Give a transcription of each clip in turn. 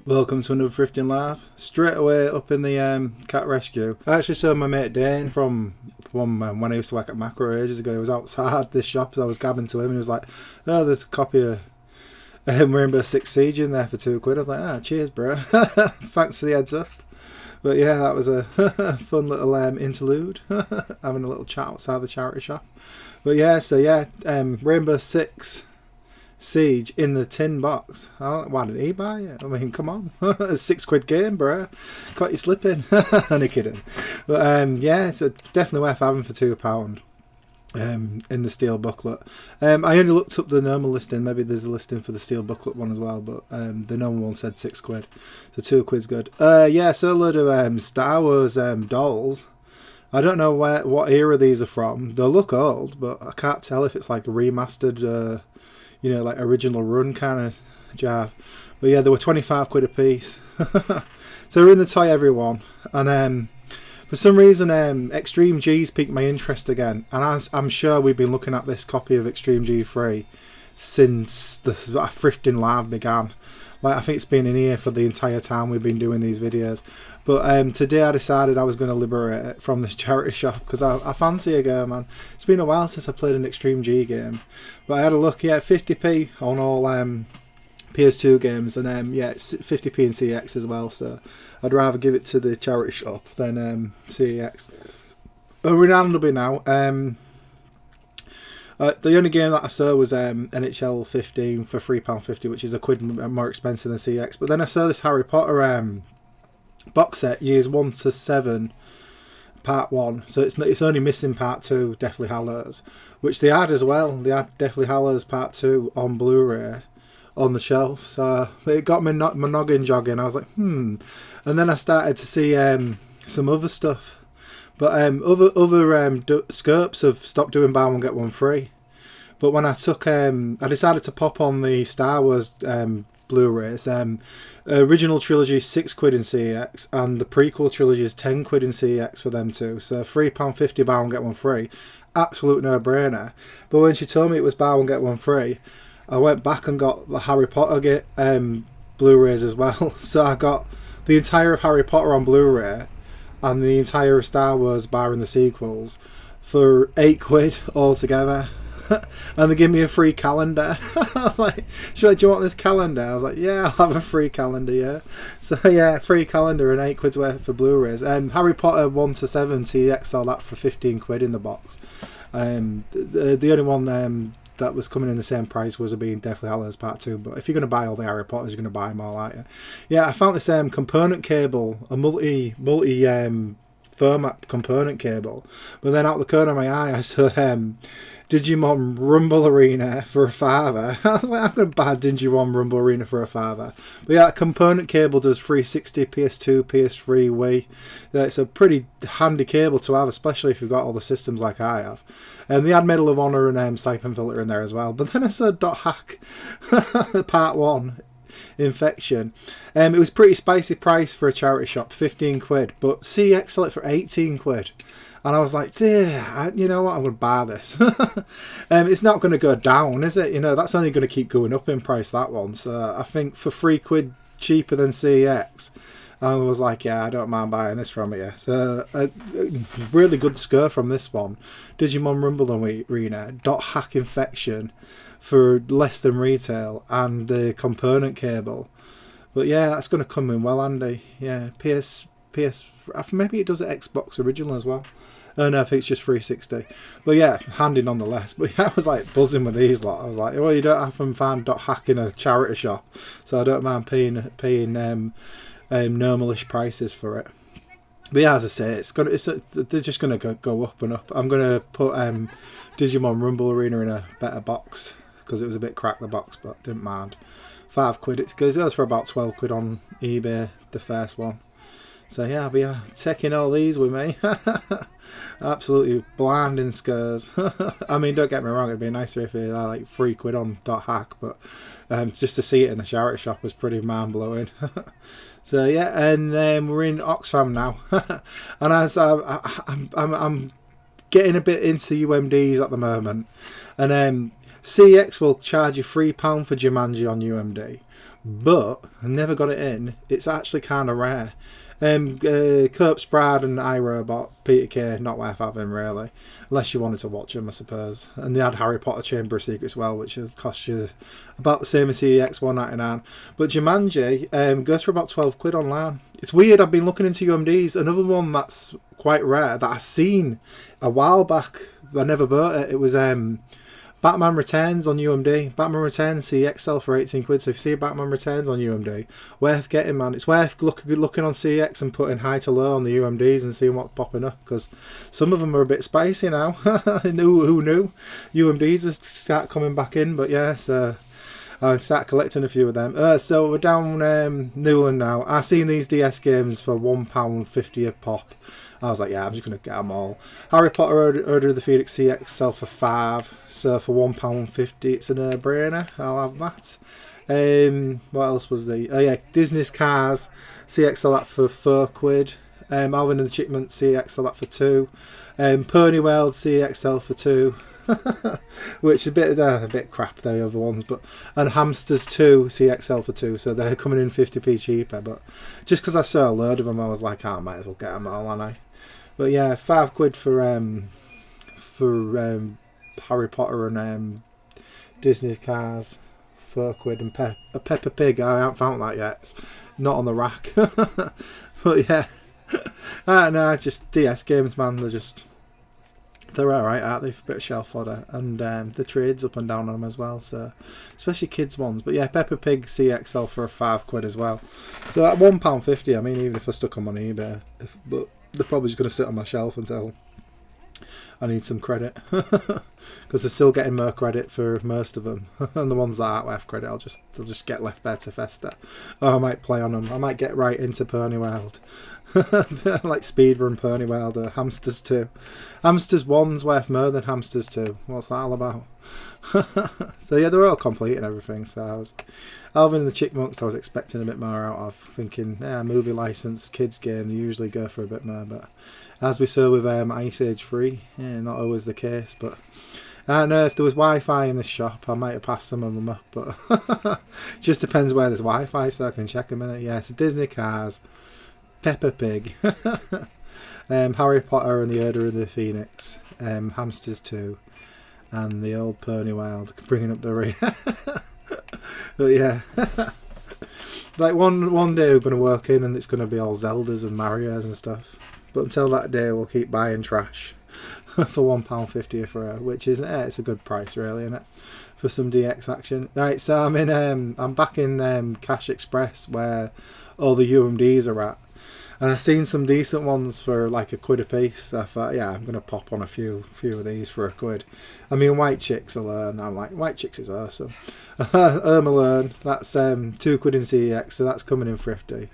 Welcome to another Thrifting Live. Straight away up in the cat rescue. I actually saw my mate Dane from when I used to work at Macro ages ago. He was outside this shop as I was gabbing to him and he was like, "Oh, there's a copy of Rainbow Six Siege in there for £2." I was like, "Ah, cheers bro." Thanks for the heads up. But yeah, that was a fun little interlude. Having a little chat outside the charity shop. But yeah, Rainbow Six Siege in the tin box. Oh, why didn't he buy it? I mean, come on. A £6 game, bro. Caught you slipping. Only kidding. But yeah, it's definitely worth having for £2 in the steel booklet. I only looked up the normal listing. Maybe there's a listing for the steel booklet one as well, but the normal one said £6. So £2's good. Yeah, so a load of Star Wars dolls. I don't know what era these are from. They look old, but I can't tell if it's like a remastered like original run kind of jar. But yeah, they were £25 a piece. So we're in the toy everyone, and for some reason Extreme G's piqued my interest again, and I'm sure we've been looking at this copy of Extreme G3 since the Thrifting Live began. Like, I think it's been in here for the entire time we've been doing these videos. But today I decided I was going to liberate it from this charity shop because I fancy a go, man. It's been a while since I played an Extreme G game. But I had a look, yeah, 50p on all PS2 games, and yeah, it's 50p in CX as well. So I'd rather give it to the charity shop than CX. Understandably now, the only game that I saw was NHL 15 for £3.50, which is a quid more expensive than CX. But then I saw this Harry Potter box set, years 1 to 7, part 1. So it's only missing part 2, Deathly Hallows, which they had as well. They had Deathly Hallows part 2 on Blu-ray on the shelf. So it got my noggin jogging. I was like, And then I started to see some other stuff. But other scopes have stopped doing buy one get one free. But when I decided to pop on the Star Wars Blu-rays. Original trilogy is £6 in CEX, and the prequel trilogy is £10 in CEX for them too. So £3.50 buy one get one free, absolute no-brainer. But when she told me it was buy one get one free, I went back and got the Harry Potter Blu-rays as well. So I got the entire of Harry Potter on Blu-ray and the entire Star Wars barring the sequels for £8 altogether. And they give me a free calendar. I was like, do you want this calendar? I was like, yeah, I'll have a free calendar, yeah. So yeah, free calendar and £8 worth for Blu-rays. Harry Potter 1 to 7 TX sold that for £15 in the box. The only one that was coming in the same price was being Deathly Hallows Part 2. But if you're going to buy all the Harry Potters, you're going to buy them all, aren't you? Yeah, I found this component cable, a multi format component cable. But then out the corner of my eye, I saw Digimon Rumble Arena for a £5. I was like, I'm going to buy Digimon Rumble Arena for a £5. But yeah, that component cable does 360, PS2, PS3, Wii. It's a pretty handy cable to have, especially if you've got all the systems like I have. And they had Medal of Honor and Siphon Filter in there as well. But then I saw Dot Hack Part 1 Infection. It was pretty spicy price for a charity shop, £15. But CX sold it for £18. And I was like, dear, you know what, I'm going to buy this. It's not going to go down, is it? You know, that's only going to keep going up in price, that one. So I think for £3 cheaper than CEX, I was like, yeah, I don't mind buying this from you. So a really good score from this one. Digimon Rumble Arena, Dot Hack Infection for less than retail, and the component cable. But yeah, that's going to come in well handy. Yeah, PS, maybe it does at Xbox original as well. Oh no, I think it's just 360. But yeah, handy nonetheless. But yeah, I was like buzzing with these lot. I was like, well, you don't often find Dot Hack in a charity shop, so I don't mind paying normalish prices for it. But yeah, as I say, they're just gonna go up and up. I'm gonna put Digimon Rumble Arena in a better box because it was a bit cracked, the box, but didn't mind. £5. It goes for about £12 on eBay, the first one. So yeah, I'll be taking all these with me. Absolutely blinding scars. I mean, don't get me wrong, it'd be nicer if it had like £3 on Dot Hack, but just to see it in the charity shop was pretty mind-blowing. So yeah, and we're in Oxfam now. And as I'm getting a bit into UMDs at the moment, and CX will charge you £3 for Jumanji on UMD, but I never got it in. It's actually kind of rare. Corpse Bride and iRobot, Peter Kay, not worth having really, unless you wanted to watch them, I suppose. And they had Harry Potter Chamber of Secrets as well, which has cost you about the same as CEX, $1.99. But Jumanji goes for about £12 online. It's weird. I've been looking into UMDs. Another one that's quite rare that I seen a while back. I never bought it. It was Batman Returns on UMD. Batman Returns CXL for £18. So if you see Batman Returns on UMD, worth getting, man. It's worth looking on CX and putting high to low on the UMDs and seeing what's popping up, because some of them are a bit spicy now. Who knew? UMDs are start coming back in, but yeah, so I'll start collecting a few of them. So we're down Newland now. I've seen these DS games for £1.50 a pop. I was like, yeah, I'm just going to get them all. Harry Potter Order of the Phoenix CX sell for £5. So for £1.50, it's a no-brainer. I'll have that. What else was there? Oh, yeah, Disney's Cars CX sell that for £4. Alvin and the Chipmunks CX sell that for £2. Pony World CX sell for £2. Which is a bit crap, the other ones, and Hamsters 2 CXL for £2, so they're coming in 50p cheaper. But just because I saw a load of them, I was like, I might as well get them all, and But yeah, £5 for Harry Potter and Disney's Cars, £4 and a Peppa Pig. I haven't found that yet. It's not on the rack. But yeah, no, just DS games, man. They're alright, aren't they, for a bit of shelf fodder, and the trades up and down on them as well, so especially kids ones. But yeah, Peppa Pig CXL for £5 as well. So at £1.50, I mean, even if I stuck them on eBay, but they're probably just going to sit on my shelf until I need some credit, because they're still getting more credit for most of them, and the ones that aren't worth credit, they'll just get left there to fester. Or I might play on them. I might get right into Pony World. Like Speedrun, Pony World, or Hamsters 2. Hamsters 1's worth more than Hamsters 2. What's that all about? So yeah, they were all complete and everything. So Alvin and the Chipmunks, I was expecting a bit more out of, thinking, yeah, movie license, kids game, they usually go for a bit more. But as we saw with Ice Age 3, yeah, not always the case. But I don't know, if there was Wi-Fi in this shop, I might have passed some of them up. But just depends where there's Wi-Fi, so I can check a minute. Yeah, so Disney Cars, Peppa Pig, Harry Potter and the Order of the Phoenix, Hamsters 2, and the old Pony Wild, bringing up the rear. But yeah, like one day we're going to work in and it's going to be all Zeldas and Marios and stuff. But until that day, we'll keep buying trash for £1.50 for her, which is it's a good price, really, isn't it, for some DX action. Right, so I'm back in Cash Express where all the UMDs are at. And I've seen some decent ones for like £1 a piece. So I thought, yeah, I'm going to pop on a few of these for £1. I mean, White Chicks alone, I'm like, White Chicks is awesome. Home Alone, that's £2 in CEX, so that's coming in Thrifty.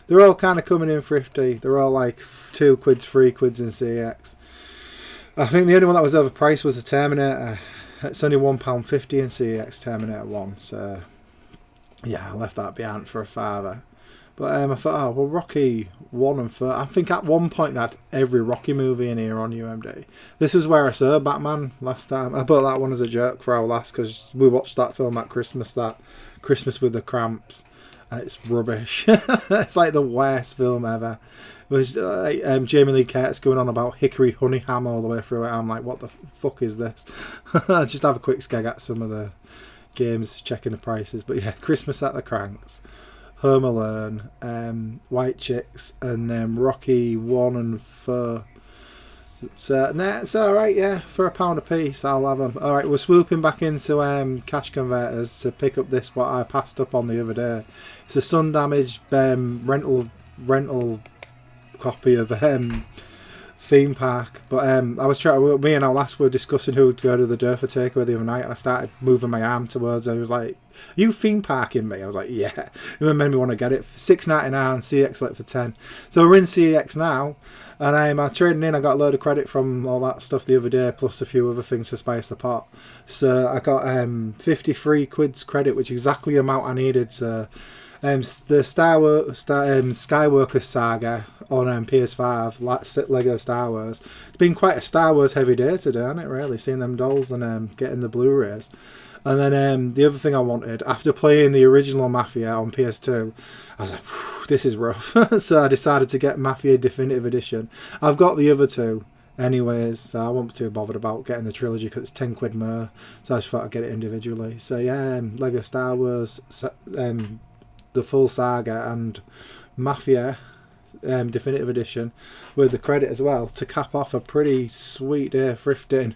They're all kind of coming in Thrifty. They're all like £2, £3 in CEX. I think the only one that was overpriced was the Terminator. It's only £1.50 in CEX, Terminator 1. So, yeah, I left that behind for a £5. But I thought, well, Rocky 1 and 4. I think at one point they had every Rocky movie in here on UMD. This was where I saw Batman last time. I bought that one as a joke for our last, because we watched that film at Christmas, that Christmas with the Cramps. And it's rubbish. It's like the worst film ever. It was Jamie Lee Curtis going on about Hickory Honey Ham all the way through it. I'm like, what the fuck is this? Just have a quick skeg at some of the games, checking the prices. But yeah, Christmas at the Cranks, Home Alone, White Chicks, and then Rocky 1 and 4. So it's alright, yeah, for £1 a piece, I'll have them. Alright, we're swooping back into Cash Converters to pick up this, what I passed up on the other day. It's a sun damaged rental copy of Theme Park. But I was trying, me and our lass were discussing who would go to the Durfa takeaway the other night, and I started moving my arm towards her. I was like, you theme parking me? I was like, yeah. It made me want to get it. $6.99, CX let for 10. So we're in CX now, and I'm trading in. I got a load of credit from all that stuff the other day, plus a few other things to spice the pot. So I got 53 quid's credit, which is exactly the amount I needed. So the Skywalker Saga on PS5, Lego Star Wars. It's been quite a Star Wars heavy day today, hasn't it, really? Seeing them dolls and getting the Blu-rays. And then the other thing I wanted, after playing the original Mafia on PS2, I was like, this is rough. So I decided to get Mafia Definitive Edition. I've got the other two anyways, so I won't be too bothered about getting the trilogy because it's 10 quid more. So I just thought I'd get it individually. So yeah, Lego Star Wars, the full saga, and Mafia Definitive Edition with the credit as well to cap off a pretty sweet day of thrifting.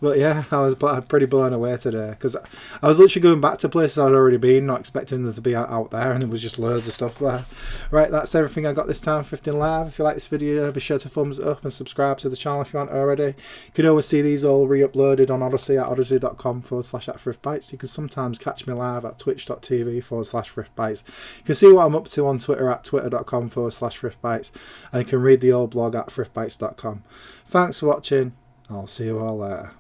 But yeah, I was pretty blown away today because I was literally going back to places I'd already been, not expecting them to be out there, and there was just loads of stuff there. Right, that's everything I got this time Thrifting Live. If you like this video, be sure to thumbs it up and subscribe to the channel if you aren't already. You can always see these all re-uploaded on Odyssey at odyssey.com/@thriftbytes. You can sometimes catch me live at twitch.tv/thriftbytes. You can see what I'm up to on Twitter at twitter.com/thriftbytes, and you can read the old blog at thriftbytes.com. Thanks for watching. I'll see you all later.